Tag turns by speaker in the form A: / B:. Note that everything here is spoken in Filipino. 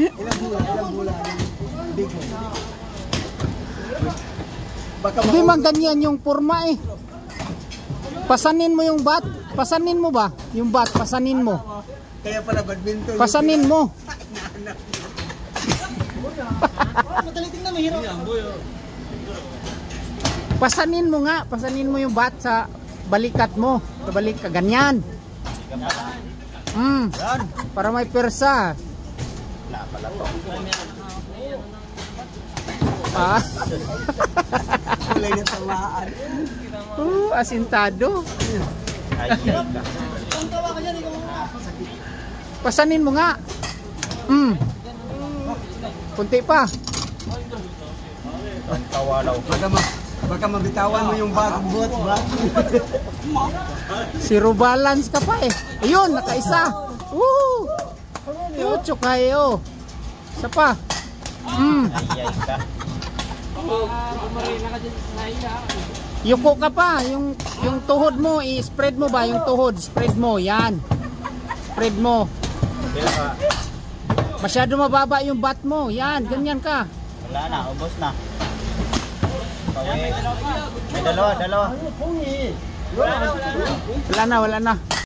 A: Ilang bulan. Big one.
B: Hindi man ganyan yung forma eh. Pasanin mo yung bat. Pasanin mo ba? Yung bat, pasanin mo.
A: Kaya pala badminton.
B: Pasanin mo.
A: Madali tingnan, mahirap.
B: Pasanin mo nga. Pasanin mo yung bat sa balikat mo. Sa balikat, ganyan. Para may persa.
A: Kulay na tamaan.
B: Asintado. Pasanin mo nga. Kunti pa.
A: Baka mabitawan mo yung bot.
B: Zero balance ka pa eh. Ayun, nakaisa. Woo! Yucho kayo. Isa pa. Yuko ka pa. Yung tuhod mo, i-spread mo ba? Yung tuhod, spread mo. Yan. Spread mo. Masyado mababa yung bat mo. Yan, ganyan ka.
C: Wala na, ubos na. May dalawa.
B: Wala na.